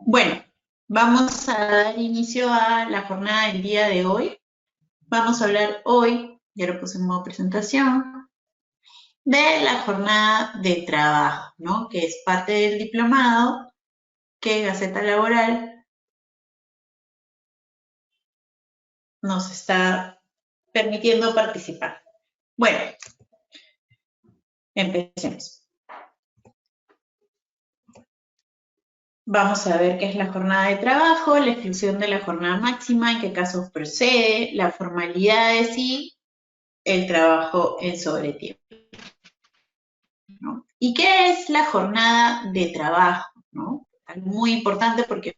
Bueno, vamos a dar inicio a la jornada del día de hoy. Vamos a hablar hoy, ya lo puse en modo presentación, de la jornada de trabajo, ¿no? Que es parte del diplomado que Gaceta Laboral nos está permitiendo participar. Bueno, empecemos. Vamos a ver qué es la jornada de trabajo, la exclusión de la jornada máxima, en qué casos procede, las formalidades y el trabajo en sobretiempo, ¿no? ¿Y qué es la jornada de trabajo, ¿no? Algo muy importante porque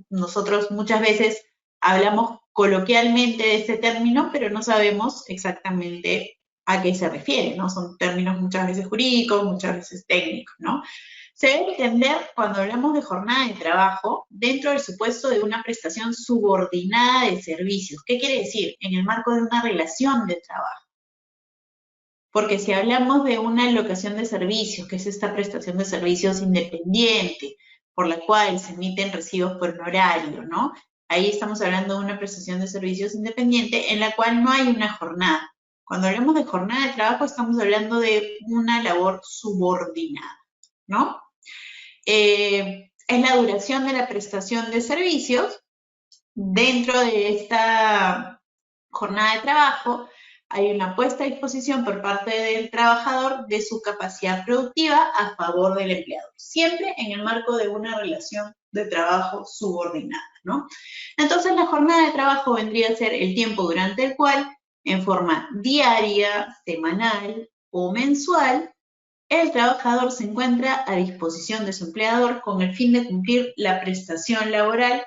nosotros muchas veces hablamos coloquialmente de este término, pero no sabemos exactamente a qué se refiere, ¿no? Son términos muchas veces jurídicos, muchas veces técnicos, ¿no? Se debe entender cuando hablamos de jornada de trabajo dentro del supuesto de una prestación subordinada de servicios. ¿Qué quiere decir? En el marco de una relación de trabajo. Porque si hablamos de una locación de servicios, que es esta prestación de servicios independiente, por la cual se emiten recibos por honorario, ¿no? Ahí estamos hablando de una prestación de servicios independiente en la cual no hay una jornada. Cuando hablamos de jornada de trabajo estamos hablando de una labor subordinada, ¿no? Es la duración de la prestación de servicios. Dentro de esta jornada de trabajo hay una puesta a disposición por parte del trabajador de su capacidad productiva a favor del empleador, siempre en el marco de una relación de trabajo subordinada, ¿no? Entonces la jornada de trabajo vendría a ser el tiempo durante el cual, en forma diaria, semanal o mensual, el trabajador se encuentra a disposición de su empleador con el fin de cumplir la prestación laboral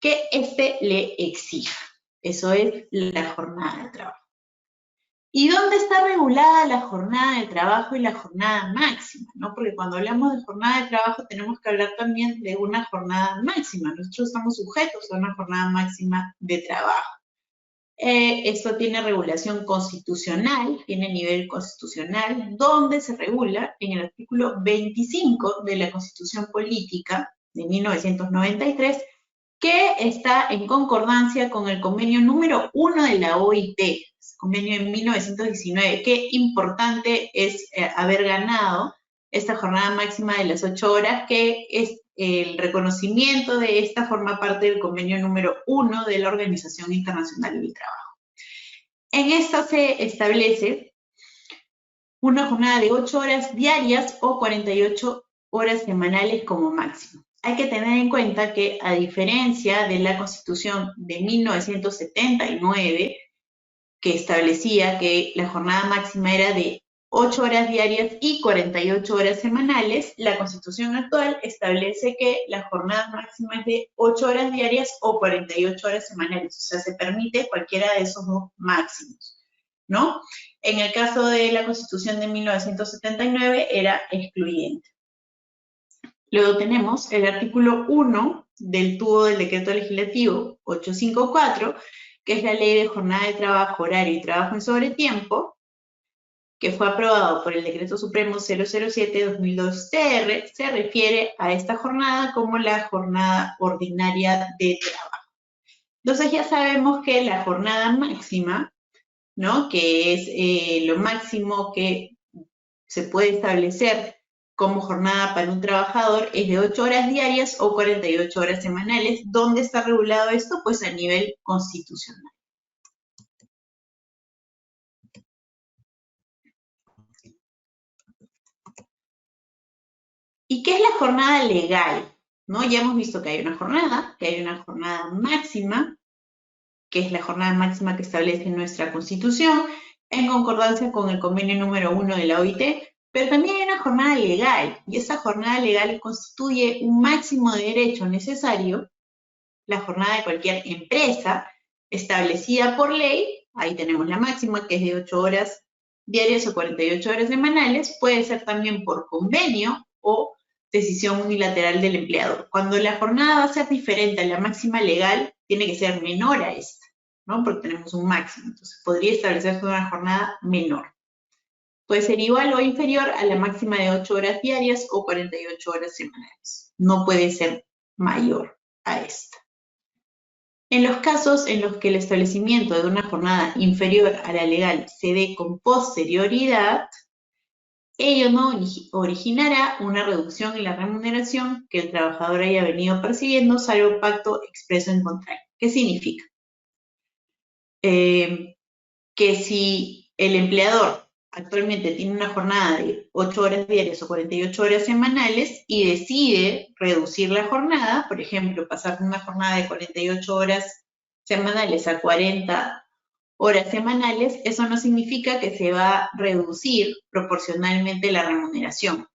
que éste le exija. Eso es la jornada de trabajo. ¿Y dónde está regulada la jornada de trabajo y la jornada máxima? ¿No? Porque cuando hablamos de jornada de trabajo tenemos que hablar también de una jornada máxima. Nosotros estamos sujetos a una jornada máxima de trabajo. Esto tiene regulación constitucional, tiene nivel constitucional, donde se regula en el artículo 25 de la Constitución Política de 1993, que está en concordancia con el convenio número 1 de la OIT, convenio de 1919. Qué importante es haber ganado esta jornada máxima de las 8 horas, que es el reconocimiento de esta forma parte del convenio número 1 de la Organización Internacional del Trabajo. En esta se establece una jornada de 8 horas diarias o 48 horas semanales como máximo. Hay que tener en cuenta que, a diferencia de la Constitución de 1979, que establecía que la jornada máxima era de 8 horas diarias y 48 horas semanales, la Constitución actual establece que la jornada máxima es de 8 horas diarias o 48 horas semanales. O sea, se permite cualquiera de esos dos máximos, ¿no? En el caso de la Constitución de 1979 era excluyente. Luego tenemos el artículo 1 del tubo del decreto legislativo 854, que es la ley de jornada de trabajo, horario y trabajo en sobretiempo, que fue aprobado por el Decreto Supremo 007-2002-TR, se refiere a esta jornada como la jornada ordinaria de trabajo. Entonces ya sabemos que la jornada máxima, ¿no? Que es lo máximo que se puede establecer como jornada para un trabajador, es de 8 horas diarias o 48 horas semanales. ¿Dónde está regulado esto? Pues a nivel constitucional. ¿Y qué es la jornada legal? ¿No? Ya hemos visto que hay una jornada máxima, que es la jornada máxima que establece nuestra Constitución, en concordancia con el convenio número 1 de la OIT, pero también hay una jornada legal, y esa jornada legal constituye un máximo de derecho necesario, la jornada de cualquier empresa establecida por ley. Ahí tenemos la máxima, que es de 8 horas diarias o 48 horas semanales, puede ser también por convenio o decisión unilateral del empleador. Cuando la jornada va a ser diferente a la máxima legal, tiene que ser menor a esta, ¿no? Porque tenemos un máximo, entonces podría establecerse una jornada menor. Puede ser igual o inferior a la máxima de 8 horas diarias o 48 horas semanales. No puede ser mayor a esta. En los casos en los que el establecimiento de una jornada inferior a la legal se dé con posterioridad, ello no originará una reducción en la remuneración que el trabajador haya venido percibiendo, salvo pacto expreso en contrario. ¿Qué significa? Que si el empleador actualmente tiene una jornada de 8 horas diarias o 48 horas semanales y decide reducir la jornada, por ejemplo, pasar de una jornada de 48 horas semanales a 40 horas semanales, eso no significa que se va a reducir proporcionalmente la remuneración,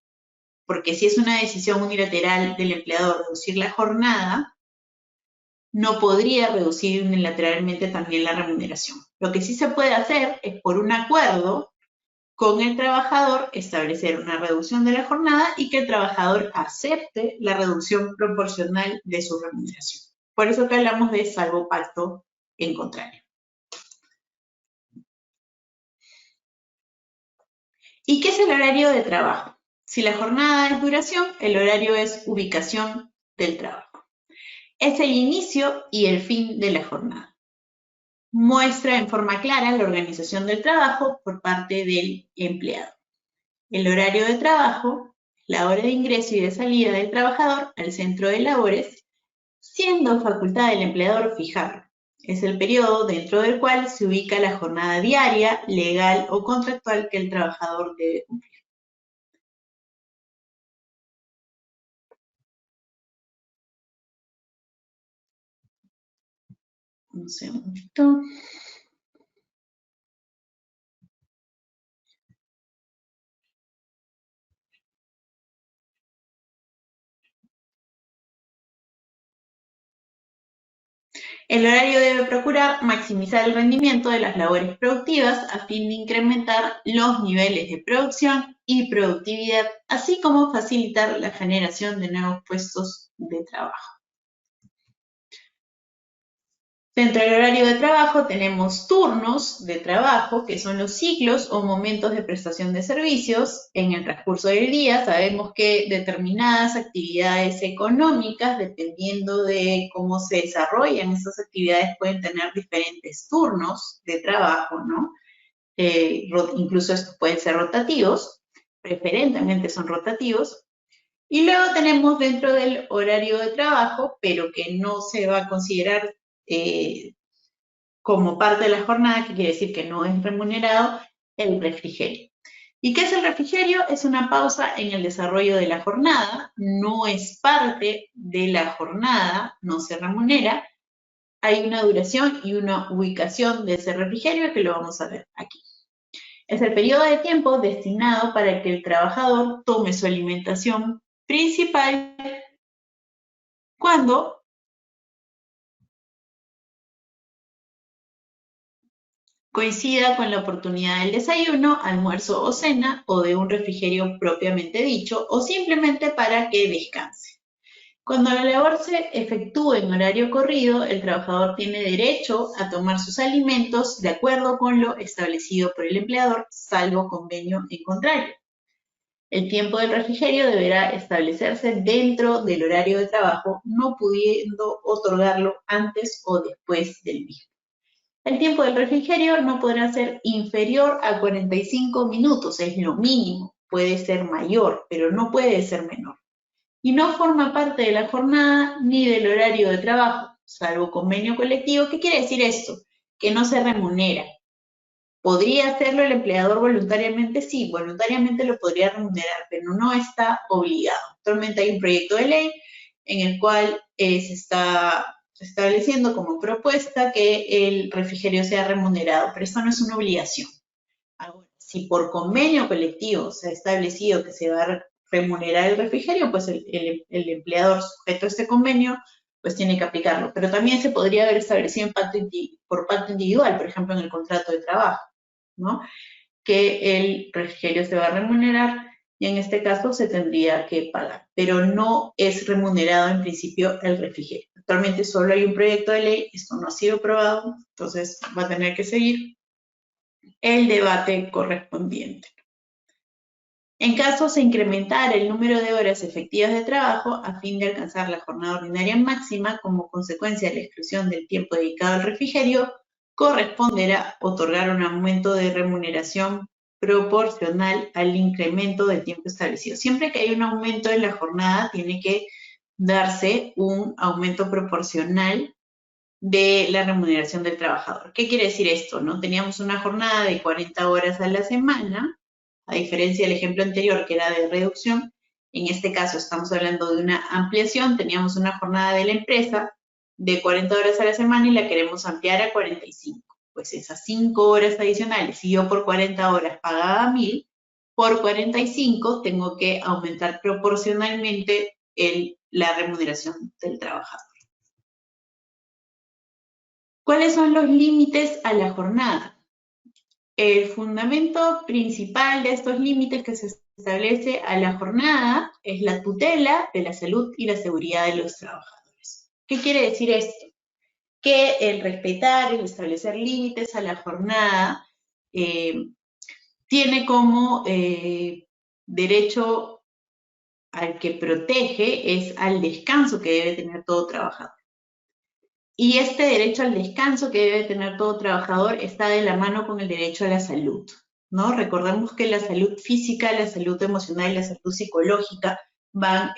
porque si es una decisión unilateral del empleador reducir la jornada, no podría reducir unilateralmente también la remuneración. Lo que sí se puede hacer es, por un acuerdo con el trabajador, establecer una reducción de la jornada y que el trabajador acepte la reducción proporcional de su remuneración. Por eso que hablamos de salvo pacto en contrario. ¿Y qué es el horario de trabajo? Si la jornada es duración, el horario es ubicación del trabajo. Es el inicio y el fin de la jornada. Muestra en forma clara la organización del trabajo por parte del empleado. El horario de trabajo, la hora de ingreso y de salida del trabajador al centro de labores, siendo facultad del empleador fijarlo. Es el periodo dentro del cual se ubica la jornada diaria, legal o contractual que el trabajador debe cumplir. Un segundito. El horario debe procurar maximizar el rendimiento de las labores productivas a fin de incrementar los niveles de producción y productividad, así como facilitar la generación de nuevos puestos de trabajo. Dentro del horario de trabajo tenemos turnos de trabajo, que son los ciclos o momentos de prestación de servicios. En el transcurso del día sabemos que determinadas actividades económicas, dependiendo de cómo se desarrollan esas actividades, pueden tener diferentes turnos de trabajo, ¿no? Incluso estos pueden ser rotativos, preferentemente son rotativos. Y luego tenemos dentro del horario de trabajo, pero que no se va a considerar como parte de la jornada, que quiere decir que no es remunerado, el refrigerio. ¿Y qué es el refrigerio? Es una pausa en el desarrollo de la jornada, no es parte de la jornada, no se remunera. Hay una duración y una ubicación de ese refrigerio que lo vamos a ver aquí. Es el periodo de tiempo destinado para que el trabajador tome su alimentación principal cuando coincida con la oportunidad del desayuno, almuerzo o cena, o de un refrigerio propiamente dicho, o simplemente para que descanse. Cuando la labor se efectúe en horario corrido, el trabajador tiene derecho a tomar sus alimentos de acuerdo con lo establecido por el empleador, salvo convenio en contrario. El tiempo del refrigerio deberá establecerse dentro del horario de trabajo, no pudiendo otorgarlo antes o después del mismo. El tiempo del refrigerio no podrá ser inferior a 45 minutos, es lo mínimo. Puede ser mayor, pero no puede ser menor. Y no forma parte de la jornada ni del horario de trabajo, salvo convenio colectivo. ¿Qué quiere decir esto? Que no se remunera. ¿Podría hacerlo el empleador voluntariamente? Sí, voluntariamente lo podría remunerar, pero no está obligado. Actualmente hay un proyecto de ley en el cual se está estableciendo como propuesta que el refrigerio sea remunerado, pero esto no es una obligación. Ahora, si por convenio colectivo se ha establecido que se va a remunerar el refrigerio, pues el empleador sujeto a este convenio pues tiene que aplicarlo. Pero también se podría haber establecido por pacto individual, por ejemplo, en el contrato de trabajo, ¿no? Que el refrigerio se va a remunerar y en este caso se tendría que pagar, pero no es remunerado en principio el refrigerio. Actualmente solo hay un proyecto de ley, esto no ha sido aprobado, entonces va a tener que seguir el debate correspondiente. En caso se incrementara el número de horas efectivas de trabajo a fin de alcanzar la jornada ordinaria máxima como consecuencia de la exclusión del tiempo dedicado al refrigerio, corresponderá otorgar un aumento de remuneración proporcional al incremento del tiempo establecido. Siempre que hay un aumento en la jornada, tiene que darse un aumento proporcional de la remuneración del trabajador. ¿Qué quiere decir esto? ¿No? Teníamos una jornada de 40 horas a la semana, a diferencia del ejemplo anterior que era de reducción. En este caso estamos hablando de una ampliación. Teníamos una jornada de la empresa de 40 horas a la semana y la queremos ampliar a 45. Pues esas 5 horas adicionales, si yo por 40 horas pagaba 1.000, por 45 tengo que aumentar proporcionalmente la remuneración del trabajador. ¿Cuáles son los límites a la jornada? El fundamento principal de estos límites que se establece a la jornada es la tutela de la salud y la seguridad de los trabajadores. ¿Qué quiere decir esto? Que el respetar, el establecer límites a la jornada tiene como derecho al que protege es al descanso que debe tener todo trabajador. Y este derecho al descanso que debe tener todo trabajador está de la mano con el derecho a la salud, ¿no? Recordemos que la salud física, la salud emocional y la salud psicológica van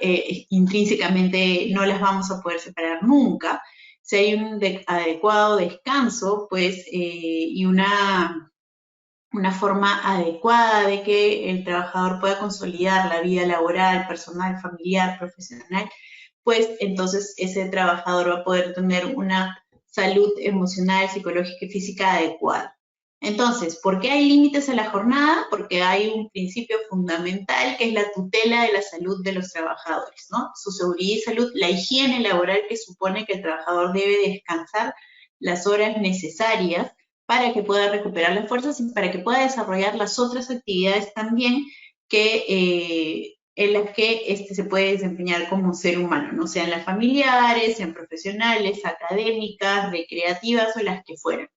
intrínsecamente, no las vamos a poder separar nunca. Si hay un adecuado descanso, pues, y una forma adecuada de que el trabajador pueda consolidar la vida laboral, personal, familiar, profesional, pues entonces ese trabajador va a poder tener una salud emocional, psicológica y física adecuada. Entonces, ¿por qué hay límites a la jornada? Porque hay un principio fundamental que es la tutela de la salud de los trabajadores, ¿no? Su seguridad y salud, la higiene laboral que supone que el trabajador debe descansar las horas necesarias para que pueda recuperar las fuerzas y para que pueda desarrollar las otras actividades también que en las que se puede desempeñar como ser humano, ¿no? Sean las familiares, sean profesionales, académicas, recreativas o las que fueran.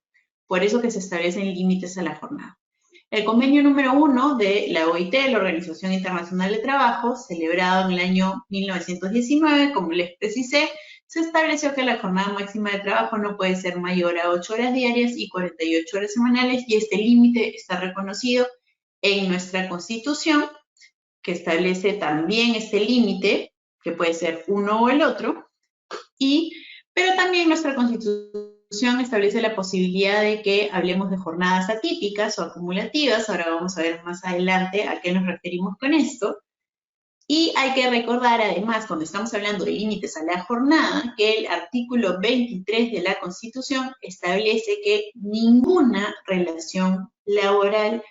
Por eso que se establecen límites a la jornada. El convenio número 1 de la OIT, la Organización Internacional de Trabajo, celebrado en el año 1919, como les precisé, se estableció que la jornada máxima de trabajo no puede ser mayor a 8 horas diarias y 48 horas semanales, y este límite está reconocido en nuestra Constitución, que establece también este límite, que puede ser uno o el otro, pero también nuestra Constitución establece la posibilidad de que hablemos de jornadas atípicas o acumulativas. Ahora vamos a ver más adelante a qué nos referimos con esto. Y hay que recordar, además, cuando estamos hablando de límites a la jornada, que el artículo 23 de la Constitución establece que ninguna relación laboral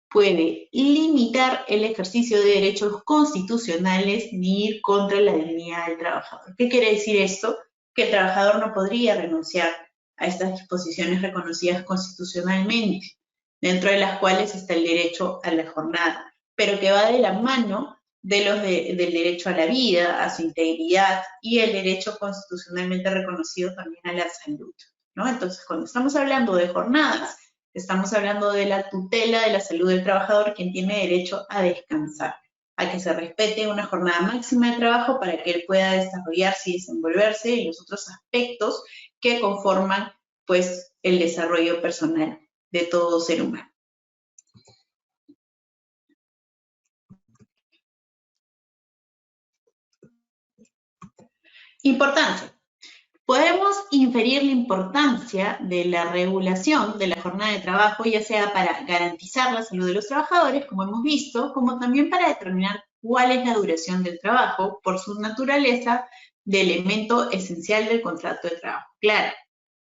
puede limitar el ejercicio de derechos constitucionales ni ir contra la dignidad del trabajador. ¿Qué quiere decir esto? Que el trabajador no podría renunciar a estas disposiciones reconocidas constitucionalmente, dentro de las cuales está el derecho a la jornada, pero que va de la mano del derecho a la vida, a su integridad y el derecho constitucionalmente reconocido también a la salud, ¿no? Entonces, cuando estamos hablando de jornadas, estamos hablando de la tutela de la salud del trabajador, quien tiene derecho a descansar, a que se respete una jornada máxima de trabajo para que él pueda desarrollarse y desenvolverse en los otros aspectos que conforman, pues, el desarrollo personal de todo ser humano. Importancia. Podemos inferir la importancia de la regulación de la jornada de trabajo, ya sea para garantizar la salud de los trabajadores, como hemos visto, como también para determinar cuál es la duración del trabajo por su naturaleza de elemento esencial del contrato de trabajo. Claro,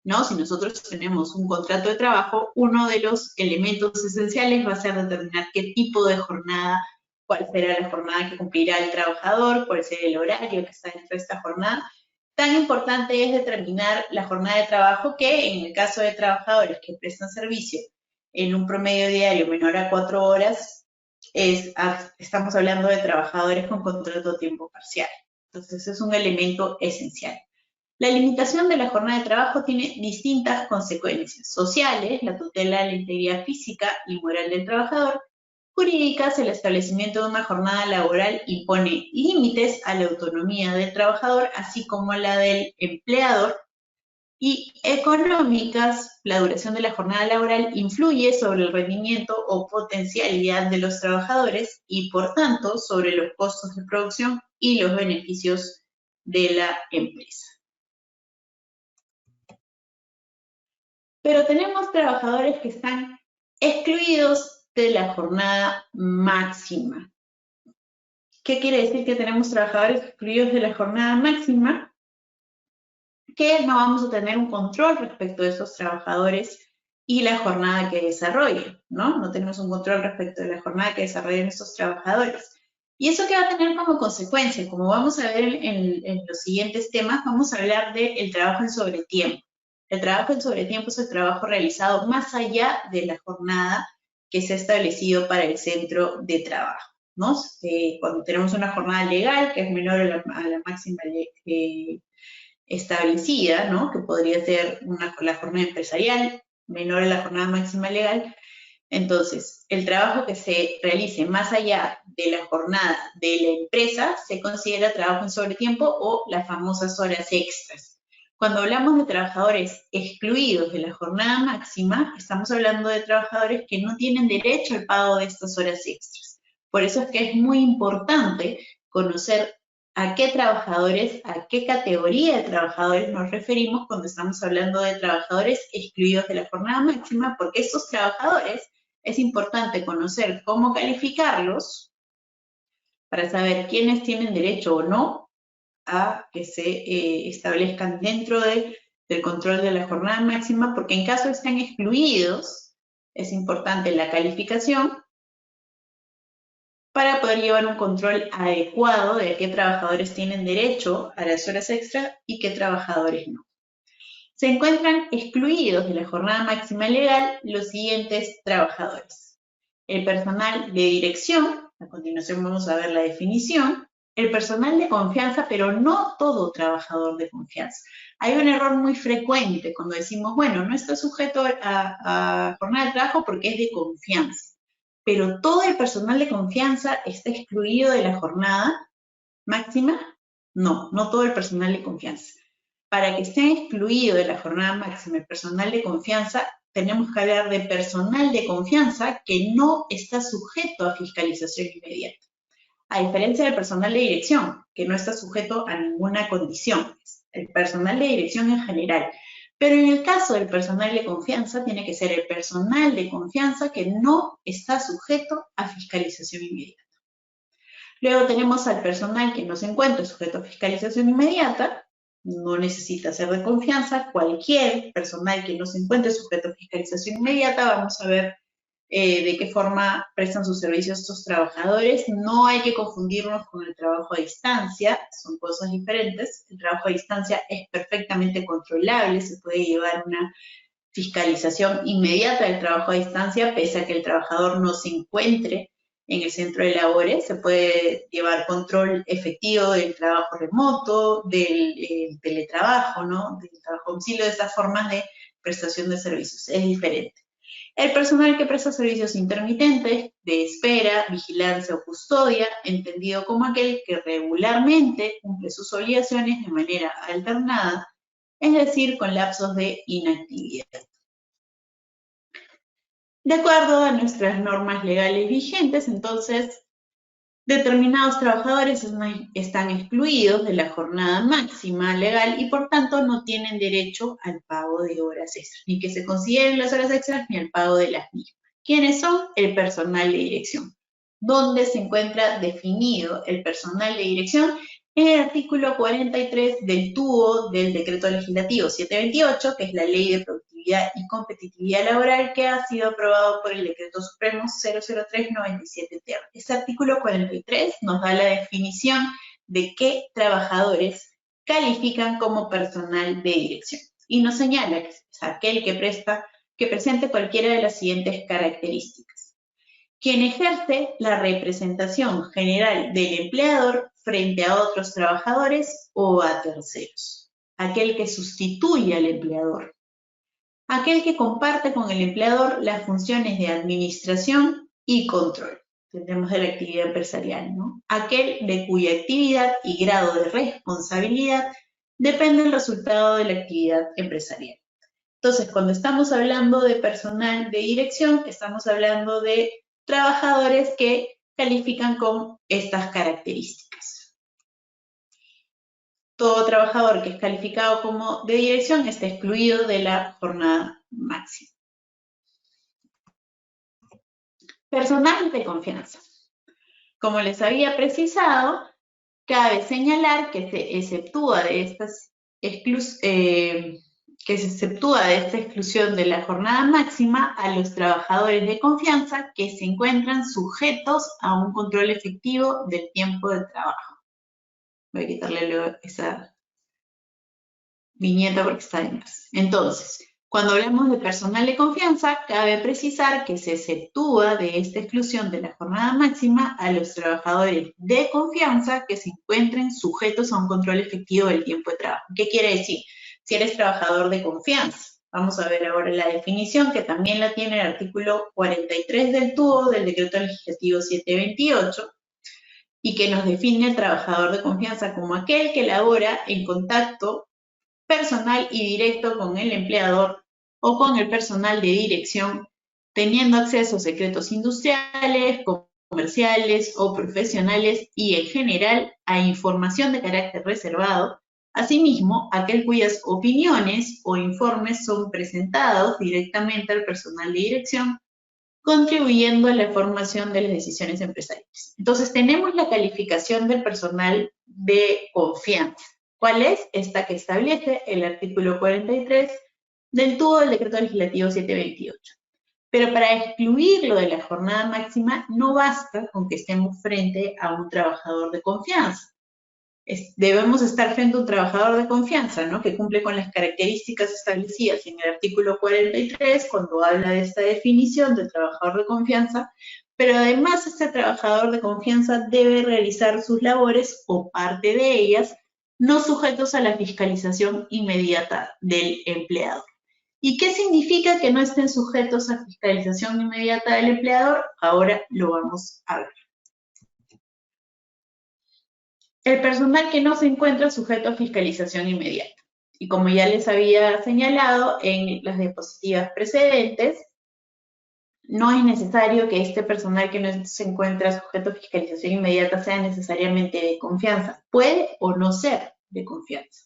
¿no? Si nosotros tenemos un contrato de trabajo, uno de los elementos esenciales va a ser determinar qué tipo de jornada, cuál será la jornada que cumplirá el trabajador, cuál será el horario que está dentro de esta jornada. Tan importante es determinar la jornada de trabajo que en el caso de trabajadores que prestan servicio en un promedio diario menor a 4 horas, estamos hablando de trabajadores con contrato a tiempo parcial. Entonces es un elemento esencial. La limitación de la jornada de trabajo tiene distintas consecuencias sociales, la tutela de la integridad física y moral del trabajador, jurídicas, el establecimiento de una jornada laboral impone límites a la autonomía del trabajador, así como la del empleador, y económicas, la duración de la jornada laboral influye sobre el rendimiento o potencialidad de los trabajadores y, por tanto, sobre los costos de producción y los beneficios de la empresa. Pero tenemos trabajadores que están excluidos de la jornada máxima. ¿Qué quiere decir que tenemos trabajadores excluidos de la jornada máxima? Que no vamos a tener un control respecto de esos trabajadores y la jornada que desarrollen, ¿no? No tenemos un control respecto de la jornada que desarrollen esos trabajadores. ¿Y eso qué va a tener como consecuencia? Como vamos a ver en los siguientes temas, vamos a hablar del trabajo en sobretiempo. El trabajo en sobretiempo es el trabajo realizado más allá de la jornada que se ha establecido para el centro de trabajo, ¿no? Cuando tenemos una jornada legal que es menor a la máxima establecida, ¿no? Que podría ser la jornada empresarial menor a la jornada máxima legal. Entonces, el trabajo que se realice más allá de la jornada de la empresa se considera trabajo en sobretiempo o las famosas horas extras. Cuando hablamos de trabajadores excluidos de la jornada máxima, estamos hablando de trabajadores que no tienen derecho al pago de estas horas extras. Por eso es que es muy importante conocer a qué trabajadores, a qué categoría de trabajadores nos referimos cuando estamos hablando de trabajadores excluidos de la jornada máxima, porque esos trabajadores es importante conocer cómo calificarlos para saber quiénes tienen derecho o no a que se establezcan dentro del control de la jornada máxima, porque en caso estén excluidos, es importante la calificación para poder llevar un control adecuado de qué trabajadores tienen derecho a las horas extra y qué trabajadores no. Se encuentran excluidos de la jornada máxima legal los siguientes trabajadores. El personal de dirección, a continuación vamos a ver la definición, el personal de confianza, pero no todo trabajador de confianza. Hay un error muy frecuente cuando decimos, bueno, no está sujeto a jornada de trabajo porque es de confianza, pero todo el personal de confianza está excluido de la jornada máxima. No, no todo el personal de confianza. Para que esté excluido de la jornada máxima el personal de confianza, tenemos que hablar de personal de confianza que no está sujeto a fiscalización inmediata. A diferencia del personal de dirección, que no está sujeto a ninguna condición. El personal de dirección en general. Pero en el caso del personal de confianza, tiene que ser el personal de confianza que no está sujeto a fiscalización inmediata. Luego tenemos al personal que no se encuentra sujeto a fiscalización inmediata, no necesita ser de confianza. Cualquier personal que no se encuentre sujeto a fiscalización inmediata, vamos a ver de qué forma prestan sus servicios estos trabajadores. No hay que confundirnos con el trabajo a distancia, son cosas diferentes. El trabajo a distancia es perfectamente controlable, se puede llevar una fiscalización inmediata del trabajo a distancia, pese a que el trabajador no se encuentre en el centro de labores. Se puede llevar control efectivo del trabajo remoto, del teletrabajo, ¿no? Del trabajo a domicilio, de estas formas de prestación de servicios. Es diferente. El personal que presta servicios intermitentes, de espera, vigilancia o custodia, entendido como aquel que regularmente cumple sus obligaciones de manera alternada, es decir, con lapsos de inactividad. De acuerdo a nuestras normas legales vigentes, entonces, determinados trabajadores están excluidos de la jornada máxima legal y por tanto no tienen derecho al pago de horas extras, ni que se consideren las horas extras ni al pago de las mismas. ¿Quiénes son? El personal de dirección. ¿Dónde se encuentra definido el personal de dirección? En el artículo 43 del TUO del Decreto Legislativo 728, que es la Ley de Productividad y Competitividad Laboral, que ha sido aprobado por el Decreto Supremo 003/97 ter. Este artículo 43 nos da la definición de qué trabajadores califican como personal de dirección. Y nos señala que es aquel que presente cualquiera de las siguientes características. Quien ejerce la representación general del empleador frente a otros trabajadores o a terceros. Aquel que sustituye al empleador. Aquel que comparte con el empleador las funciones de administración y control. Tendremos de la actividad empresarial, ¿no? Aquel de cuya actividad y grado de responsabilidad depende el resultado de la actividad empresarial. Entonces, cuando estamos hablando de personal de dirección, estamos hablando de trabajadores que califican con estas características. Todo trabajador que es calificado como de dirección está excluido de la jornada máxima. Personal de confianza. Como les había precisado, cabe señalar que se exceptúa de esta exclusión de la jornada máxima a los trabajadores de confianza que se encuentran sujetos a un control efectivo del tiempo de trabajo. Voy a quitarle luego esa viñeta porque está de más. Entonces, cuando hablamos de personal de confianza, cabe precisar que se exceptúa de esta exclusión de la jornada máxima a los trabajadores de confianza que se encuentren sujetos a un control efectivo del tiempo de trabajo. ¿Qué quiere decir? Si eres trabajador de confianza. Vamos a ver ahora la definición, que también la tiene el artículo 43 del TUO del Decreto Legislativo 728, y que nos define el trabajador de confianza como aquel que labora en contacto personal y directo con el empleador o con el personal de dirección, teniendo acceso a secretos industriales, comerciales o profesionales y en general a información de carácter reservado. Asimismo, aquel cuyas opiniones o informes son presentados directamente al personal de dirección, contribuyendo a la formación de las decisiones empresariales. Entonces, tenemos la calificación del personal de confianza. ¿Cuál es? Esta que establece el artículo 43 del TUO del Decreto Legislativo 728. Pero para excluirlo de la jornada máxima, no basta con que estemos frente a un trabajador de confianza. Debemos estar frente a un trabajador de confianza, ¿no? Que cumple con las características establecidas en el artículo 43, cuando habla de esta definición de trabajador de confianza, pero además este trabajador de confianza debe realizar sus labores o parte de ellas, no sujetos a la fiscalización inmediata del empleador. ¿Y qué significa que no estén sujetos a fiscalización inmediata del empleador? Ahora lo vamos a ver. El personal que no se encuentra sujeto a fiscalización inmediata. Y como ya les había señalado en las diapositivas precedentes, no es necesario que este personal que no se encuentra sujeto a fiscalización inmediata sea necesariamente de confianza. Puede o no ser de confianza.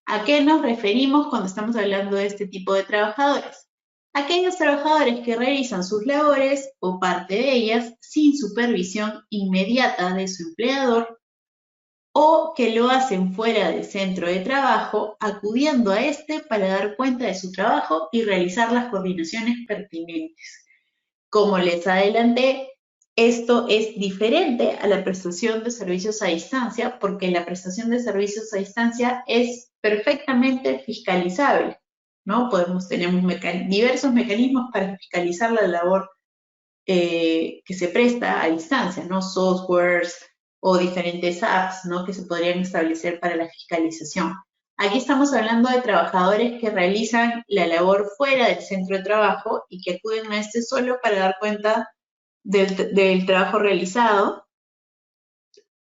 ¿A qué nos referimos cuando estamos hablando de este tipo de trabajadores? Aquellos trabajadores que realizan sus labores o parte de ellas sin supervisión inmediata de su empleador, o que lo hacen fuera del centro de trabajo, acudiendo a este para dar cuenta de su trabajo y realizar las coordinaciones pertinentes. Como les adelanté, esto es diferente a la prestación de servicios a distancia, porque la prestación de servicios a distancia es perfectamente fiscalizable, ¿no? Tenemos diversos mecanismos para fiscalizar la labor que se presta a distancia, ¿no? Softwares o diferentes apps, ¿no? Que se podrían establecer para la fiscalización. Aquí estamos hablando de trabajadores que realizan la labor fuera del centro de trabajo y que acuden a este solo para dar cuenta del trabajo realizado.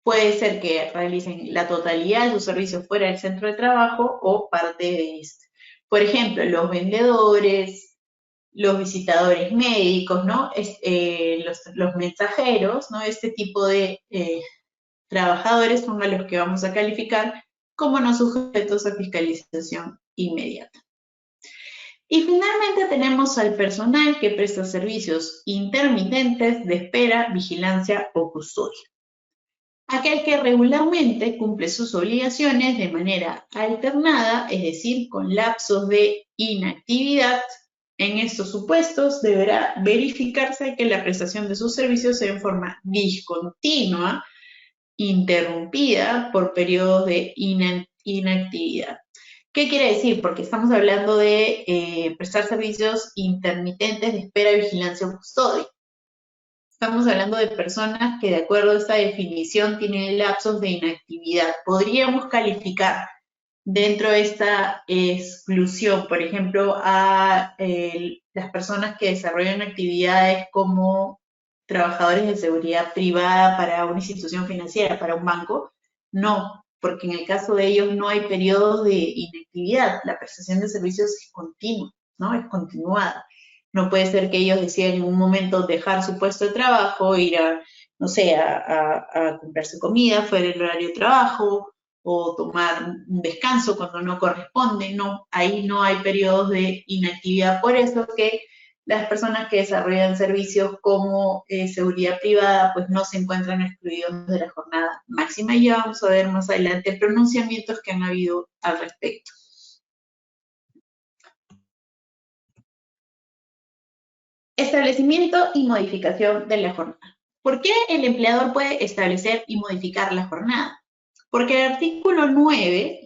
Puede ser que realicen la totalidad de sus servicios fuera del centro de trabajo o parte de este. Por ejemplo, los vendedores, los visitadores médicos, ¿no? Los mensajeros, ¿no? Este tipo de trabajadores son a los que vamos a calificar como no sujetos a fiscalización inmediata. Y finalmente tenemos al personal que presta servicios intermitentes de espera, vigilancia o custodia. Aquel que regularmente cumple sus obligaciones de manera alternada, es decir, con lapsos de inactividad. En estos supuestos deberá verificarse que la prestación de sus servicios sea en forma discontinua, interrumpida por periodos de inactividad. ¿Qué quiere decir? Porque estamos hablando de prestar servicios intermitentes de espera, vigilancia o custodia. Estamos hablando de personas que de acuerdo a esta definición tienen lapsos de inactividad. Podríamos calificar dentro de esta exclusión, por ejemplo, a las personas que desarrollan actividades como trabajadores de seguridad privada para una institución financiera, para un banco, no, porque en el caso de ellos no hay periodos de inactividad, la prestación de servicios es continua, ¿no? Es continuada. No puede ser que ellos decidan en un momento dejar su puesto de trabajo, ir a, no sé, a comprar su comida fuera del horario de trabajo, o tomar un descanso cuando no corresponde, no, ahí no hay periodos de inactividad. Por eso que las personas que desarrollan servicios como seguridad privada pues no se encuentran excluidos de la jornada máxima, y ya vamos a ver más adelante pronunciamientos que han habido al respecto. Establecimiento y modificación de la jornada. ¿Por qué el empleador puede establecer y modificar la jornada? Porque el artículo 9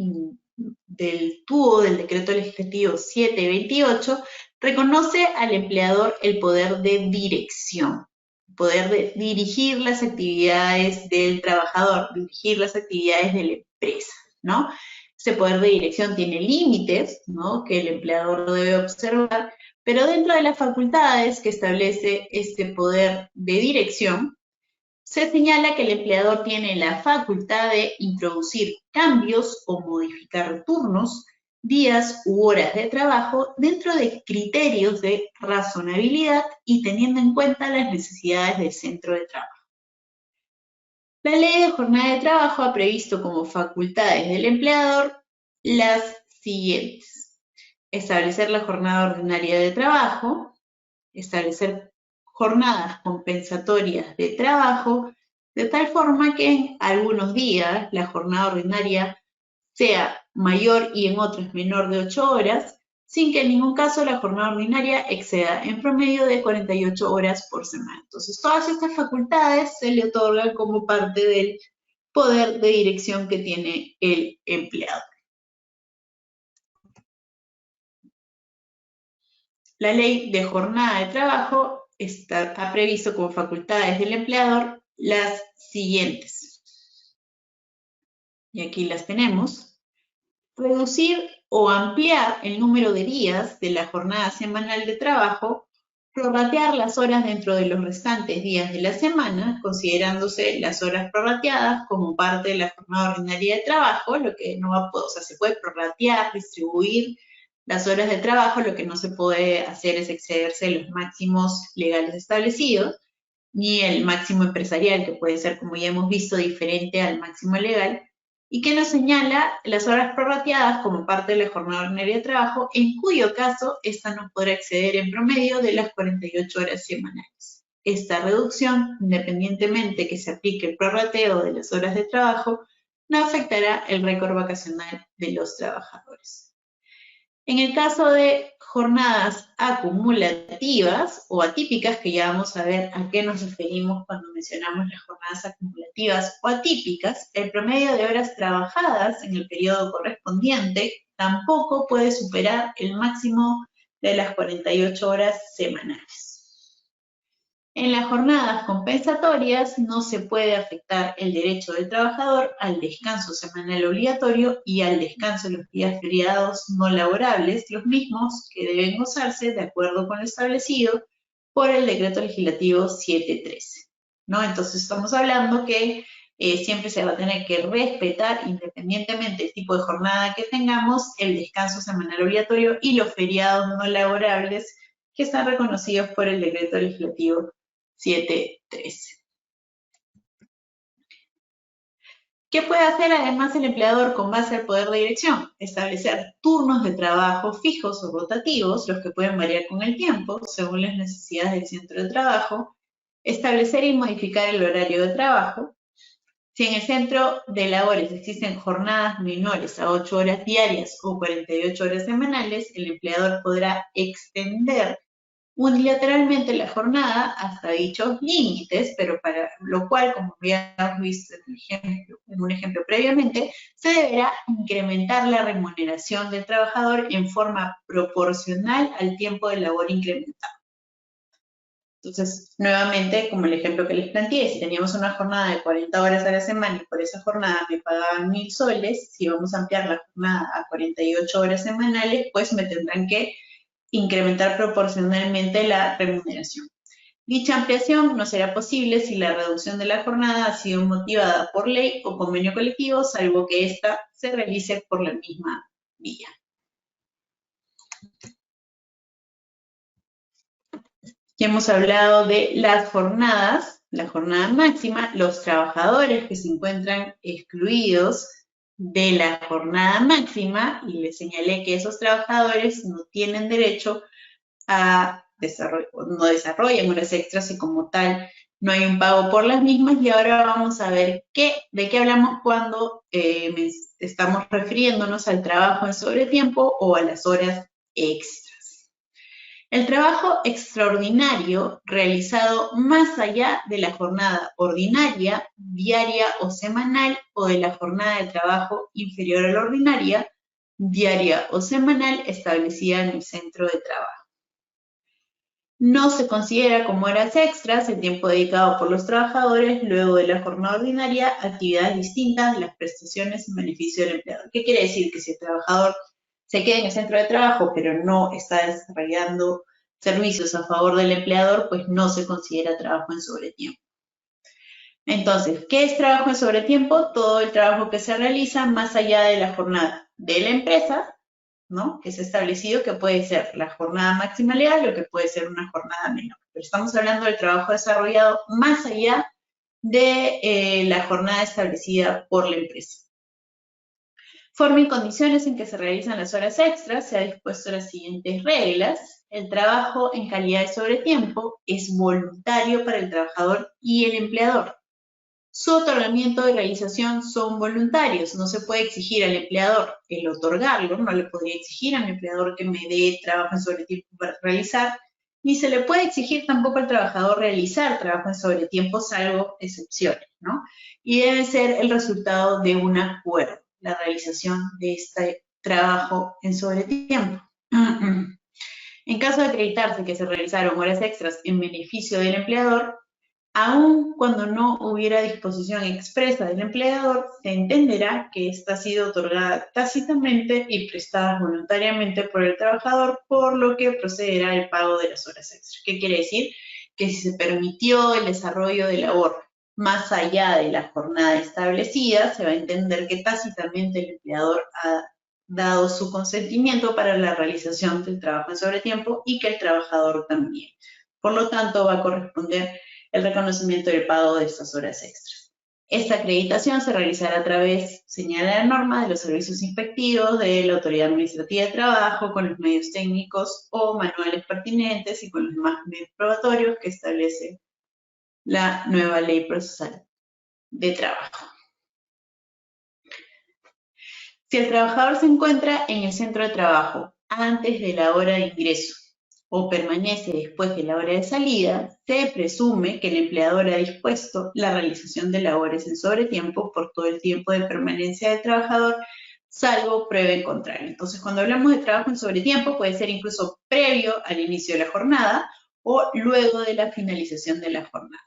del TUO, del Decreto Legislativo 728, reconoce al empleador el poder de dirección, el poder de dirigir las actividades del trabajador, dirigir las actividades de la empresa, ¿no? Ese poder de dirección tiene límites, ¿no?, que el empleador debe observar, pero dentro de las facultades que establece este poder de dirección, se señala que el empleador tiene la facultad de introducir cambios o modificar turnos, días u horas de trabajo dentro de criterios de razonabilidad y teniendo en cuenta las necesidades del centro de trabajo. La Ley de Jornada de Trabajo ha previsto como facultades del empleador las siguientes: establecer la jornada ordinaria de trabajo, establecer jornadas compensatorias de trabajo, de tal forma que en algunos días la jornada ordinaria sea mayor y en otros menor de 8 horas, sin que en ningún caso la jornada ordinaria exceda en promedio de 48 horas por semana. Entonces, todas estas facultades se le otorgan como parte del poder de dirección que tiene el empleador. La Ley de Jornada de Trabajo ha previsto como facultades del empleador las siguientes. Y aquí las tenemos. Reducir o ampliar el número de días de la jornada semanal de trabajo, prorratear las horas dentro de los restantes días de la semana, considerándose las horas prorrateadas como parte de la jornada ordinaria de trabajo, lo que no va a poder, o sea, se puede prorratear, distribuir las horas de trabajo, lo que no se puede hacer es excederse de los máximos legales establecidos, ni el máximo empresarial, que puede ser, como ya hemos visto, diferente al máximo legal, y que nos señala las horas prorrateadas como parte de la jornada ordinaria de trabajo, en cuyo caso esta no podrá exceder en promedio de las 48 horas semanales. Esta reducción, independientemente que se aplique el prorrateo de las horas de trabajo, no afectará el récord vacacional de los trabajadores. En el caso de jornadas acumulativas o atípicas, que ya vamos a ver a qué nos referimos cuando mencionamos las jornadas acumulativas o atípicas, el promedio de horas trabajadas en el periodo correspondiente tampoco puede superar el máximo de las 48 horas semanales. En las jornadas compensatorias no se puede afectar el derecho del trabajador al descanso semanal obligatorio y al descanso en los días feriados no laborables, los mismos que deben gozarse de acuerdo con lo establecido por el Decreto Legislativo 713, ¿no? Entonces estamos hablando que siempre se va a tener que respetar, independientemente del tipo de jornada que tengamos, el descanso semanal obligatorio y los feriados no laborables que están reconocidos por el Decreto Legislativo 713. ¿Qué puede hacer además el empleador con base al poder de dirección? Establecer turnos de trabajo fijos o rotativos, los que pueden variar con el tiempo, según las necesidades del centro de trabajo. Establecer y modificar el horario de trabajo. Si en el centro de labores existen jornadas menores a 8 horas diarias o 48 horas semanales, el empleador podrá extender unilateralmente la jornada hasta dichos límites, pero para lo cual, como ya hemos visto en un ejemplo previamente, se deberá incrementar la remuneración del trabajador en forma proporcional al tiempo de labor incrementado. Entonces, nuevamente, como el ejemplo que les planteé, si teníamos una jornada de 40 horas a la semana y por esa jornada me pagaban 1.000 soles, si vamos a ampliar la jornada a 48 horas semanales, pues me tendrán que incrementar proporcionalmente la remuneración. Dicha ampliación no será posible si la reducción de la jornada ha sido motivada por ley o convenio colectivo, salvo que ésta se realice por la misma vía. Ya hemos hablado de las jornadas, la jornada máxima, los trabajadores que se encuentran excluidos de la jornada máxima, y les señalé que esos trabajadores no tienen derecho a no desarrollan horas extras y como tal no hay un pago por las mismas. Y ahora vamos a ver de qué hablamos cuando estamos refiriéndonos al trabajo en sobretiempo o a las horas extras. El trabajo extraordinario realizado más allá de la jornada ordinaria, diaria o semanal, o de la jornada de trabajo inferior a la ordinaria, diaria o semanal establecida en el centro de trabajo. No se considera como horas extras el tiempo dedicado por los trabajadores luego de la jornada ordinaria a actividades distintas de las prestaciones en beneficio del empleador. ¿Qué quiere decir? Que si el trabajador se queda en el centro de trabajo pero no está desarrollando servicios a favor del empleador, pues no se considera trabajo en sobretiempo. Entonces, ¿qué es trabajo en sobretiempo? Todo el trabajo que se realiza más allá de la jornada de la empresa, ¿no? Que se ha establecido que puede ser la jornada máxima legal o que puede ser una jornada menor. Pero estamos hablando del trabajo desarrollado más allá de la jornada establecida por la empresa. Forma y condiciones en que se realizan las horas extras. Se ha dispuesto las siguientes reglas. El trabajo en calidad de sobretiempo es voluntario para el trabajador y el empleador. Su otorgamiento y realización son voluntarios. No se puede exigir al empleador el otorgarlo, no le podría exigir a mi empleador que me dé trabajo en sobretiempo para realizar, ni se le puede exigir tampoco al trabajador realizar trabajo en sobretiempo, salvo excepciones, ¿no? Y debe ser el resultado de un acuerdo, la realización de este trabajo en sobretiempo. En caso de acreditarse que se realizaron horas extras en beneficio del empleador, aun cuando no hubiera disposición expresa del empleador, se entenderá que ésta ha sido otorgada tácitamente y prestada voluntariamente por el trabajador, por lo que procederá el pago de las horas extras. ¿Qué quiere decir? Que si se permitió el desarrollo de labor más allá de la jornada establecida, se va a entender que tácitamente el empleador ha dado su consentimiento para la realización del trabajo en sobretiempo y que el trabajador también. Por lo tanto, va a corresponder el reconocimiento del pago de estas horas extras. Esta acreditación se realizará a través, señala la norma, de los servicios inspectivos de la Autoridad Administrativa de Trabajo, con los medios técnicos o manuales pertinentes y con los demás medios probatorios que establece la nueva Ley Procesal de Trabajo. Si el trabajador se encuentra en el centro de trabajo antes de la hora de ingreso o permanece después de la hora de salida, se presume que el empleador ha dispuesto la realización de labores en sobretiempo por todo el tiempo de permanencia del trabajador, salvo prueba en contrario. Entonces, cuando hablamos de trabajo en sobretiempo, puede ser incluso previo al inicio de la jornada o luego de la finalización de la jornada.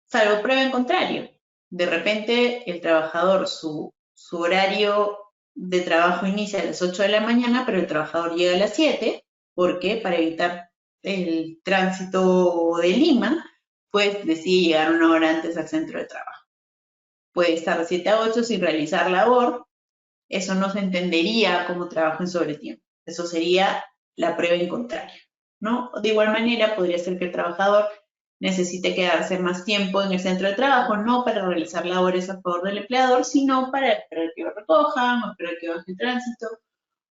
Salvo prueba en contrario. De repente, el trabajador, su horario de trabajo inicia a las 8 de la mañana, pero el trabajador llega a las 7, porque para evitar el tránsito de Lima, pues decide llegar una hora antes al centro de trabajo. Puede estar de 7 a 8 sin realizar labor, eso no se entendería como trabajo en sobretiempo. Eso sería la prueba en contrario, ¿no? De igual manera, podría ser que el trabajador necesite quedarse más tiempo en el centro de trabajo, no para realizar labores a favor del empleador, sino para esperar que lo recojan o esperar que baje el tránsito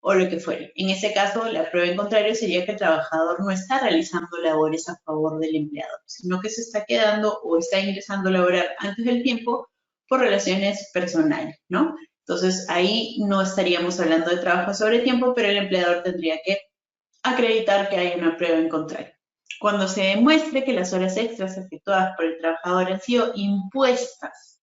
o lo que fuere. En ese caso, la prueba en contrario sería que el trabajador no está realizando labores a favor del empleador, sino que se está quedando o está ingresando a laborar antes del tiempo por relaciones personales, ¿no? Entonces, ahí no estaríamos hablando de trabajo sobre tiempo, pero el empleador tendría que acreditar que hay una prueba en contrario. Cuando se demuestre que las horas extras efectuadas por el trabajador han sido impuestas,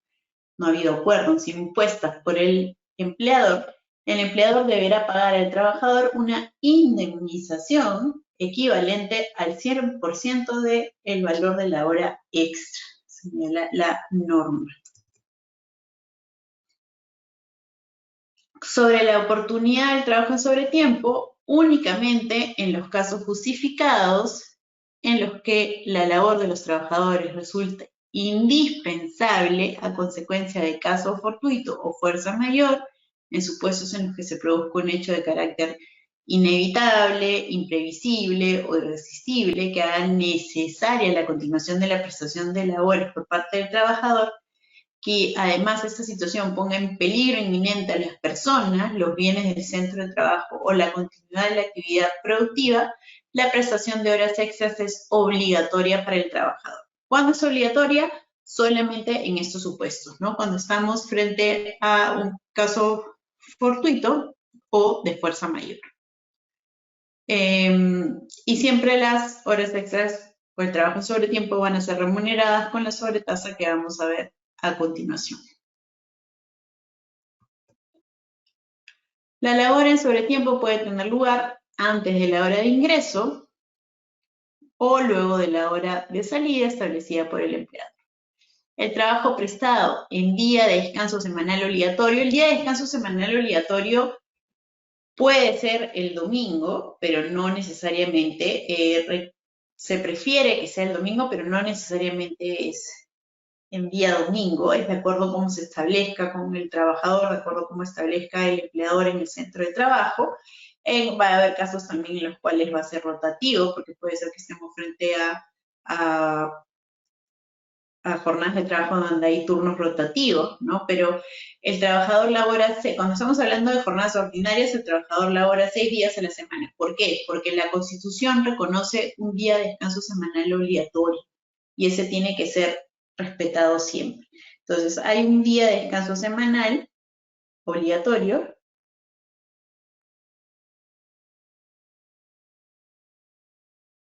no ha habido acuerdo, sino impuestas por el empleador deberá pagar al trabajador una indemnización equivalente al 100% del valor de la hora extra, señala la norma. Sobre la oportunidad del trabajo en sobretiempo, únicamente en los casos justificados en los que la labor de los trabajadores resulta indispensable a consecuencia de caso fortuito o fuerza mayor, en supuestos en los que se produzca un hecho de carácter inevitable, imprevisible o irresistible que haga necesaria la continuación de la prestación de labores por parte del trabajador, que además esta situación ponga en peligro inminente a las personas, los bienes del centro de trabajo o la continuidad de la actividad productiva, la prestación de horas extras es obligatoria para el trabajador. ¿Cuándo es obligatoria? Solamente en estos supuestos, ¿no? Cuando estamos frente a un caso fortuito o de fuerza mayor. Y siempre las horas extras o el trabajo sobre tiempo van a ser remuneradas con la sobretasa que vamos a ver a continuación. La labor en sobretiempo puede tener lugar antes de la hora de ingreso o luego de la hora de salida establecida por el empleador. El trabajo prestado en día de descanso semanal obligatorio. El día de descanso semanal obligatorio puede ser el domingo, pero no necesariamente. Se prefiere que sea el domingo, pero no necesariamente es en día domingo, es de acuerdo a cómo se establezca con el trabajador, de acuerdo a cómo establezca el empleador en el centro de trabajo. Va a haber casos también en los cuales va a ser rotativo, porque puede ser que estemos frente a jornadas de trabajo donde hay turnos rotativos, ¿no? Pero el trabajador labora, cuando estamos hablando de jornadas ordinarias, el trabajador labora 6 días a la semana. ¿Por qué? Porque la Constitución reconoce un día de descanso semanal obligatorio y ese tiene que ser respetado siempre. Entonces, hay un día de descanso semanal obligatorio,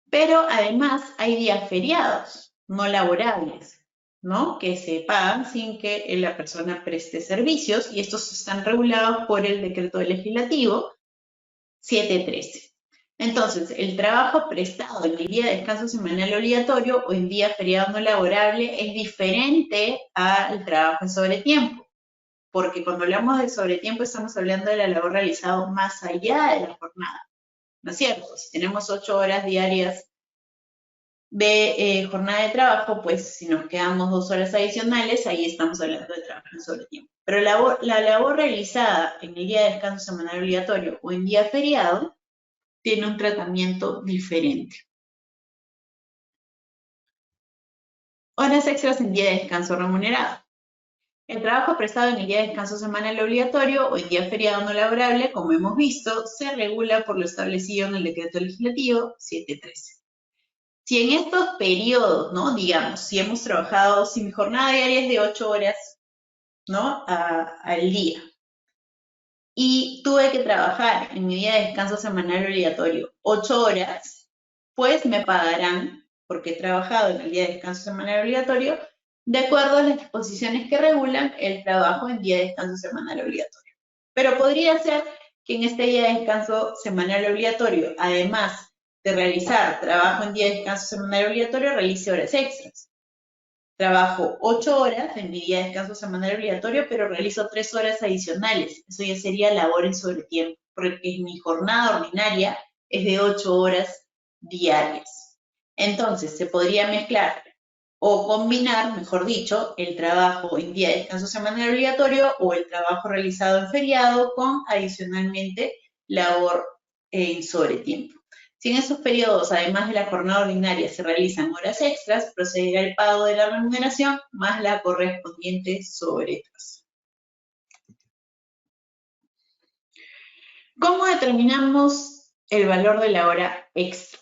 pero además hay días feriados no laborables, ¿no? Que se pagan sin que la persona preste servicios y estos están regulados por el decreto legislativo 713. Entonces, el trabajo prestado en el día de descanso semanal obligatorio o en día feriado no laborable es diferente al trabajo en sobretiempo, porque cuando hablamos de sobretiempo estamos hablando de la labor realizada más allá de la jornada, ¿no es cierto? Si tenemos 8 horas diarias de jornada de trabajo, pues si nos quedamos 2 horas adicionales, ahí estamos hablando de trabajo en sobretiempo. Pero la labor realizada en el día de descanso semanal obligatorio o en día feriado tiene un tratamiento diferente. Horas extras en día de descanso remunerado. El trabajo prestado en el día de descanso semanal obligatorio o en día feriado no laborable, como hemos visto, se regula por lo establecido en el decreto legislativo 713. Si en estos periodos, ¿no? Digamos, si hemos trabajado, si mi jornada diaria es de 8 horas, ¿no? Al día, y tuve que trabajar en mi día de descanso semanal obligatorio 8 horas, pues me pagarán, porque he trabajado en el día de descanso semanal obligatorio, de acuerdo a las disposiciones que regulan el trabajo en día de descanso semanal obligatorio. Pero podría ser que en este día de descanso semanal obligatorio, además de realizar trabajo en día de descanso semanal obligatorio, realice horas extras. Trabajo 8 horas en mi día de descanso semanal obligatorio, pero realizo 3 horas adicionales. Eso ya sería labor en sobretiempo, porque mi jornada ordinaria es de 8 horas diarias. Entonces, se podría mezclar o combinar, mejor dicho, el trabajo en día de descanso semanal obligatorio o el trabajo realizado en feriado con adicionalmente labor en sobretiempo. Si en esos periodos, además de la jornada ordinaria, se realizan horas extras, procederá el pago de la remuneración más la correspondiente sobretasa. ¿Cómo determinamos el valor de la hora extra?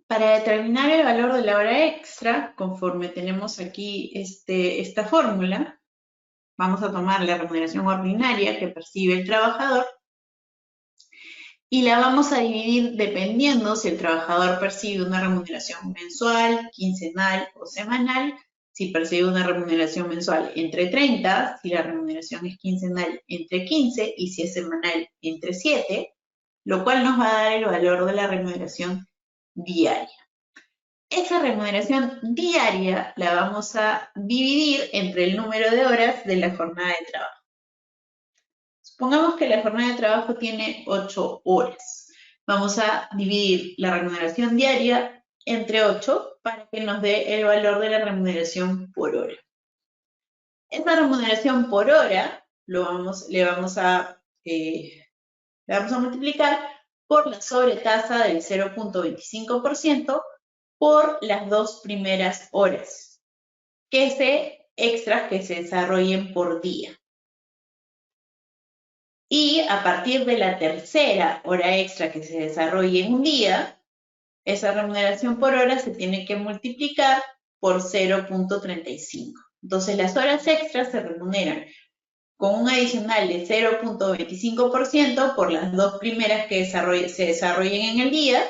Para determinar el valor de la hora extra, conforme tenemos aquí esta fórmula, vamos a tomar la remuneración ordinaria que percibe el trabajador y la vamos a dividir dependiendo si el trabajador percibe una remuneración mensual, quincenal o semanal. Si percibe una remuneración mensual entre 30, si la remuneración es quincenal entre 15 y si es semanal entre 7, lo cual nos va a dar el valor de la remuneración diaria. Esa remuneración diaria la vamos a dividir entre el número de horas de la jornada de trabajo. Supongamos que la jornada de trabajo tiene 8 horas. Vamos a dividir la remuneración diaria entre 8 para que nos dé el valor de la remuneración por hora. Esta remuneración por hora le vamos a multiplicar por la sobretasa del 0.25% por las 2 primeras horas extras que se desarrollen por día. Y a partir de la tercera hora extra que se desarrolle en un día, esa remuneración por hora se tiene que multiplicar por 0.35. Entonces las horas extras se remuneran con un adicional de 0.25% por las 2 primeras que se desarrollen en el día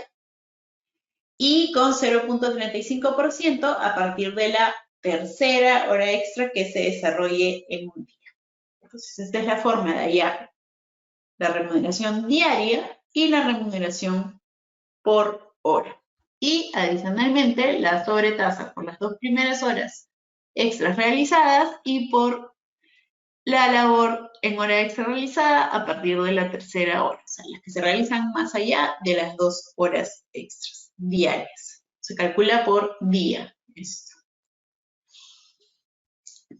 y con 0.35% a partir de la tercera hora extra que se desarrolle en un día. Entonces esta es la forma de hallar la remuneración diaria y la remuneración por hora. Y adicionalmente la sobretasa por las 2 primeras horas extras realizadas y por la labor en hora extra realizada a partir de la tercera hora, o sea, las que se realizan más allá de las 2 horas extras diarias. Se calcula por día esto.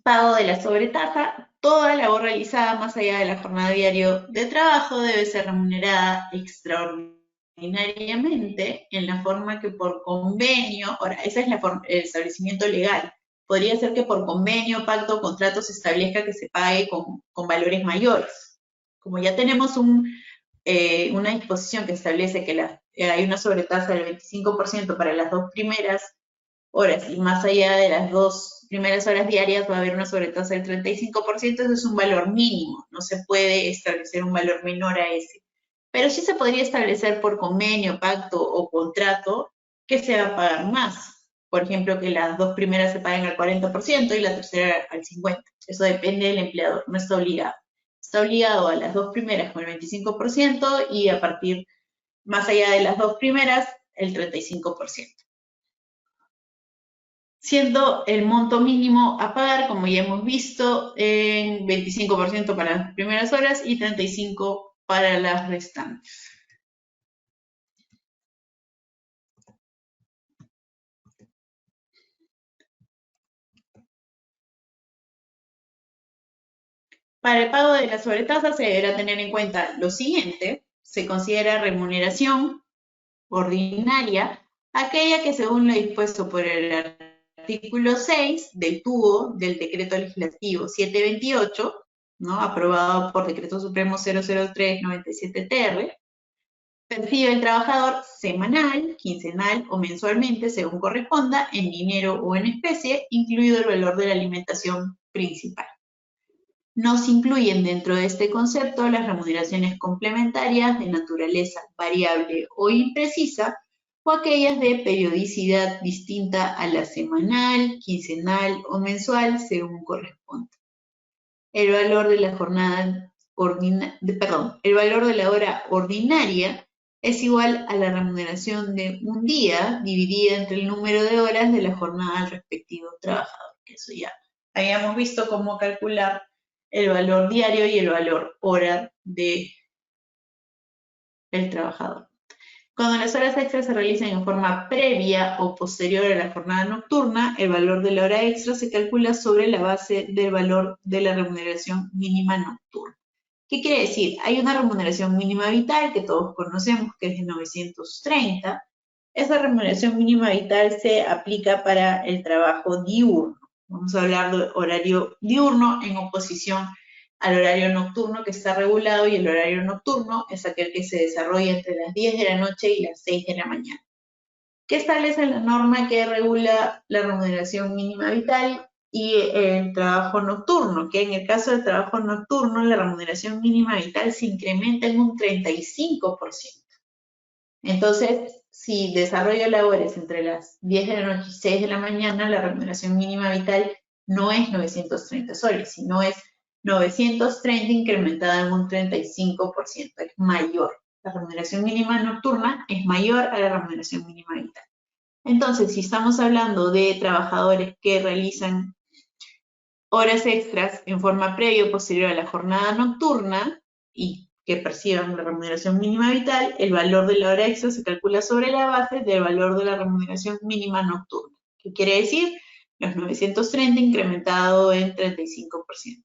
Pago de la sobretasa. Toda labor realizada más allá de la jornada diaria de trabajo debe ser remunerada extraordinariamente en la forma que por convenio, ahora, esa es el establecimiento legal. Podría ser que por convenio, pacto o contrato se establezca que se pague con valores mayores. Como ya tenemos una disposición que establece que hay una sobretasa del 25% para las 2 primeras horas y más allá de las 2 primeras horas diarias va a haber una sobretasa del 35%, eso es un valor mínimo, no se puede establecer un valor menor a ese. Pero sí se podría establecer por convenio, pacto o contrato que se va a pagar más. Por ejemplo, que las 2 primeras se paguen al 40% y la tercera al 50%. Eso depende del empleador, no está obligado. Está obligado a las 2 primeras con el 25% y a partir, más allá de las 2 primeras, el 35%. Siendo el monto mínimo a pagar, como ya hemos visto, en 25% para las primeras horas y 35% para las restantes. Para el pago de la sobretasa se deberá tener en cuenta lo siguiente. Se considera remuneración ordinaria aquella que según lo dispuesto por el artículo 6 del TUO del decreto legislativo 728, ¿no? Aprobado por decreto supremo 00397-TR, percibe el trabajador semanal, quincenal o mensualmente, según corresponda, en dinero o en especie, incluido el valor de la alimentación principal. No se incluyen dentro de este concepto las remuneraciones complementarias de naturaleza variable o imprecisa o aquellas de periodicidad distinta a la semanal, quincenal o mensual, según corresponda. El valor de la el valor de la hora ordinaria es igual a la remuneración de un día dividida entre el número de horas de la jornada del respectivo trabajador. Eso ya habíamos visto cómo calcular el valor diario y el valor hora del trabajador. Cuando las horas extras se realizan en forma previa o posterior a la jornada nocturna, el valor de la hora extra se calcula sobre la base del valor de la remuneración mínima nocturna. ¿Qué quiere decir? Hay una remuneración mínima vital que todos conocemos, que es de 930. Esa remuneración mínima vital se aplica para el trabajo diurno. Vamos a hablar de horario diurno en oposición al horario nocturno que está regulado, y el horario nocturno es aquel que se desarrolla entre las 10 de la noche y las 6 de la mañana. ¿Qué establece la norma que regula la remuneración mínima vital y el trabajo nocturno? Que en el caso del trabajo nocturno la remuneración mínima vital se incrementa en un 35%. Entonces, si desarrollo labores entre las 10 de la noche y 6 de la mañana, la remuneración mínima vital no es 930 soles, sino es 930 incrementada en un 35%, es mayor. La remuneración mínima nocturna es mayor a la remuneración mínima vital. Entonces, si estamos hablando de trabajadores que realizan horas extras en forma previa o posterior a la jornada nocturna y que perciban la remuneración mínima vital, el valor de la hora extra se calcula sobre la base del valor de la remuneración mínima nocturna. ¿Qué quiere decir? Los 930 incrementado en 35%.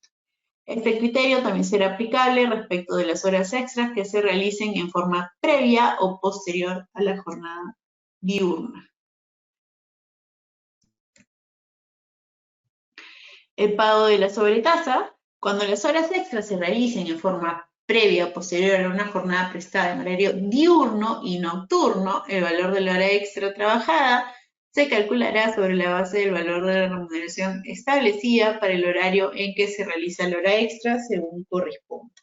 Este criterio también será aplicable respecto de las horas extras que se realicen en forma previa o posterior a la jornada diurna. El pago de la sobretasa, cuando las horas extras se realicen en forma previa o posterior a una jornada prestada en horario diurno y nocturno, el valor de la hora extra trabajada se calculará sobre la base del valor de la remuneración establecida para el horario en que se realiza la hora extra según corresponda.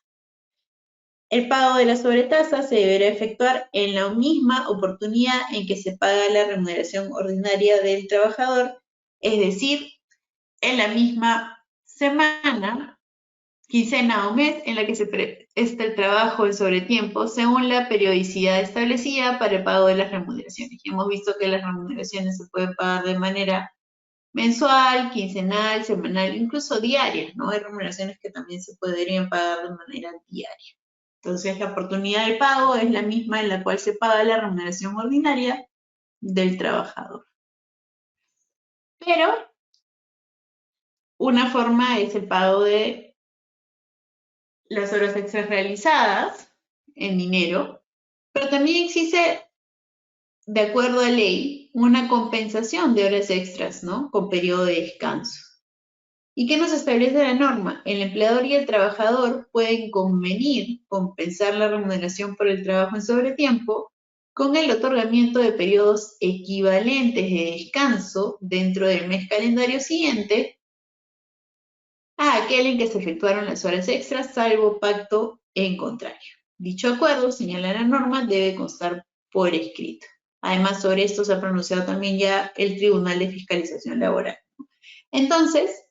El pago de la sobretasa se deberá efectuar en la misma oportunidad en que se paga la remuneración ordinaria del trabajador, es decir, en la misma semana, quincena o mes en la que se presta el trabajo en sobretiempo según la periodicidad establecida para el pago de las remuneraciones. Hemos visto que las remuneraciones se pueden pagar de manera mensual, quincenal, semanal, incluso diarias, ¿no? Hay remuneraciones que también se podrían pagar de manera diaria. Entonces, la oportunidad de pago es la misma en la cual se paga la remuneración ordinaria del trabajador. Pero una forma es el pago de las horas extras realizadas en dinero, pero también existe, de acuerdo a ley, una compensación de horas extras, ¿no? Con periodo de descanso. ¿Y qué nos establece la norma? El empleador y el trabajador pueden convenir compensar la remuneración por el trabajo en sobretiempo con el otorgamiento de periodos equivalentes de descanso dentro del mes calendario siguiente a aquel en que se efectuaron las horas extras, salvo pacto en contrario. Dicho acuerdo, señala la norma, debe constar por escrito. Además, sobre esto se ha pronunciado también ya el Tribunal de Fiscalización Laboral. Entonces,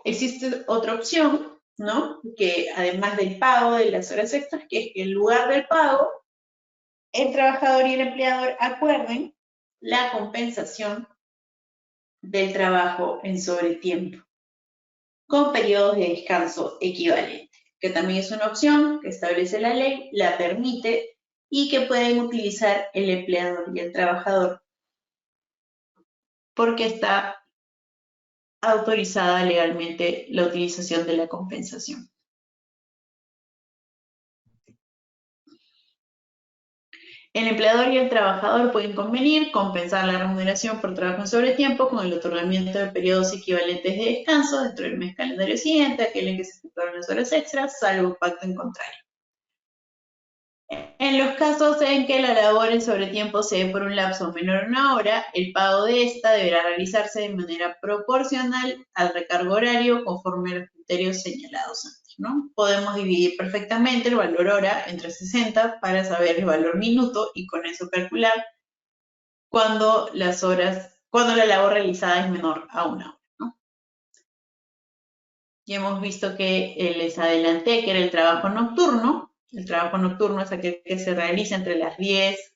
existe otra opción, ¿no? Que además del pago de las horas extras, que es que en lugar del pago, el trabajador y el empleador acuerden la compensación del trabajo en sobretiempo, con periodos de descanso equivalentes, que también es una opción que establece la ley, la permite y que pueden utilizar el empleador y el trabajador porque está autorizada legalmente la utilización de la compensación. El empleador y el trabajador pueden convenir compensar la remuneración por trabajo en sobretiempo con el otorgamiento de periodos equivalentes de descanso dentro del mes calendario siguiente, aquel en que se efectuaron las horas extras, salvo pacto en contrario. En los casos en que la labor en sobretiempo se dé por un lapso menor a una hora, el pago de esta deberá realizarse de manera proporcional al recargo horario conforme a los criterios señalados antes, ¿no? Podemos dividir perfectamente el valor hora entre 60 para saber el valor minuto y con eso calcular cuando la labor realizada es menor a una hora, ¿no? Ya hemos visto que les adelanté que era el trabajo nocturno. El trabajo nocturno es aquel que se realiza entre las 10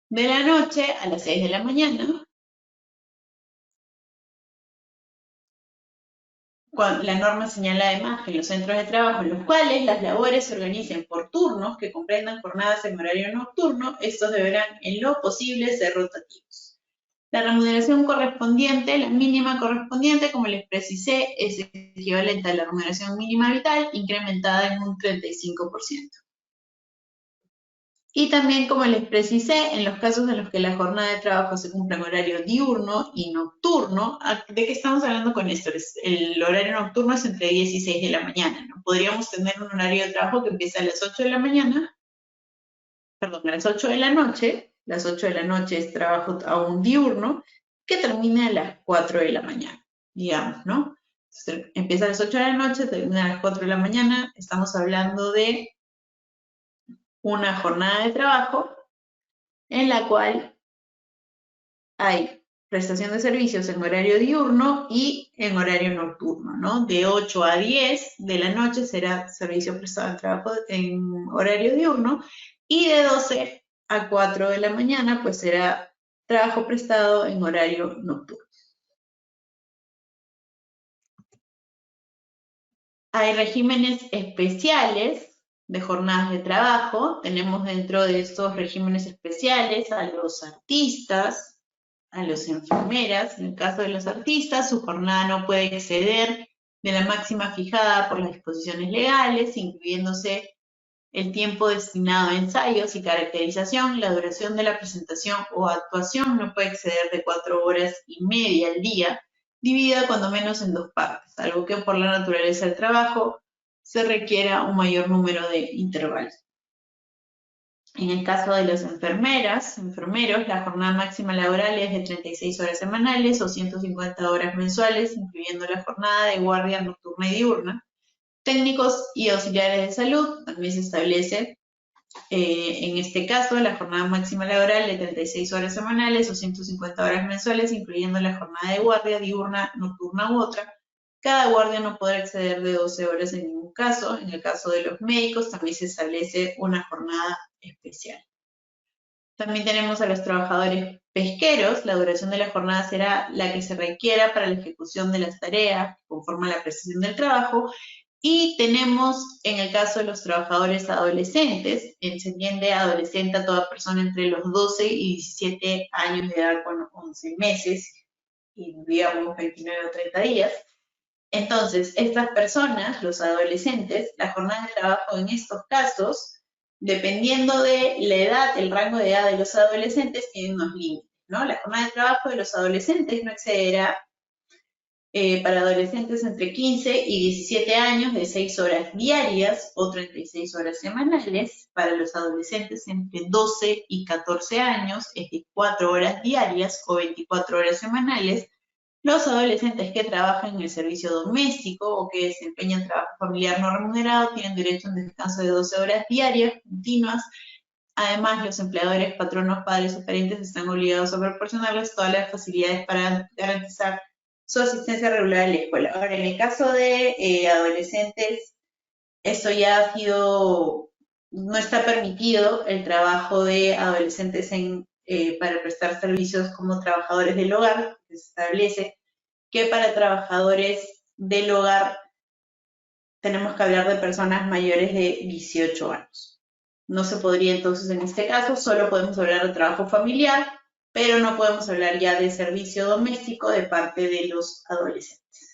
de la noche a las 6 de la mañana. La norma señala además que en los centros de trabajo en los cuales las labores se organicen por turnos que comprendan jornadas en horario nocturno, estos deberán en lo posible ser rotativos. La remuneración correspondiente, la mínima correspondiente, como les precisé, es equivalente a la remuneración mínima vital, incrementada en un 35%. Y también, como les precisé, en los casos en los que la jornada de trabajo se cumple en horario diurno y nocturno, ¿de qué estamos hablando con esto? El horario nocturno es entre 10 y 6 de la mañana, ¿no? Podríamos tener un horario de trabajo que empieza a las 8 de la mañana, perdón, a las 8 de la noche, las 8 de la noche es trabajo aún diurno, que termina a las 4 de la mañana, digamos, ¿no? Entonces, empieza a las 8 de la noche, termina a las 4 de la mañana, estamos hablando de una jornada de trabajo en la cual hay prestación de servicios en horario diurno y en horario nocturno, ¿no? De 8 a 10 de la noche será servicio prestado en trabajo en horario diurno y de 12 a 4 de la mañana pues será trabajo prestado en horario nocturno. Hay regímenes especiales de jornadas de trabajo. Tenemos dentro de estos regímenes especiales a los artistas, a las enfermeras. En el caso de los artistas, su jornada no puede exceder de la máxima fijada por las disposiciones legales, incluyéndose el tiempo destinado a ensayos y caracterización. La duración de la presentación o actuación no puede exceder de 4 horas y media al día, dividida cuando menos en 2 partes, algo que por la naturaleza del trabajo se requiera un mayor número de intervalos. En el caso de las enfermeros, la jornada máxima laboral es de 36 horas semanales o 150 horas mensuales, incluyendo la jornada de guardia nocturna y diurna. Técnicos y auxiliares de salud, también se establece en este caso la jornada máxima laboral de 36 horas semanales o 150 horas mensuales, incluyendo la jornada de guardia diurna, nocturna u otra. Cada guardia no podrá exceder de 12 horas en ningún caso. En el caso de los médicos también se establece una jornada especial. También tenemos a los trabajadores pesqueros. La duración de la jornada será la que se requiera para la ejecución de las tareas conforme a la precisión del trabajo. Y tenemos, en el caso de los trabajadores adolescentes, se entiende adolescente a toda persona entre los 12 y 17 años de edad con 11 meses y digamos 29 o 30 días. Entonces, estas personas, los adolescentes, la jornada de trabajo en estos casos, dependiendo de la edad, el rango de edad de los adolescentes, tiene unos límites, ¿no? La jornada de trabajo de los adolescentes no excederá para adolescentes entre 15 y 17 años de 6 horas diarias o 36 horas semanales. Para los adolescentes entre 12 y 14 años es de 4 horas diarias o 24 horas semanales. Los adolescentes que trabajan en el servicio doméstico o que desempeñan trabajo familiar no remunerado tienen derecho a un descanso de 12 horas diarias continuas. Además, los empleadores, patronos, padres o parentes están obligados a proporcionarles todas las facilidades para garantizar su asistencia regular a la escuela. Ahora, en el caso de adolescentes, esto ya ha sido, no está permitido el trabajo de adolescentes para prestar servicios como trabajadores del hogar. Se establece que para trabajadores del hogar tenemos que hablar de personas mayores de 18 años. No se podría entonces en este caso, solo podemos hablar de trabajo familiar, pero no podemos hablar ya de servicio doméstico de parte de los adolescentes.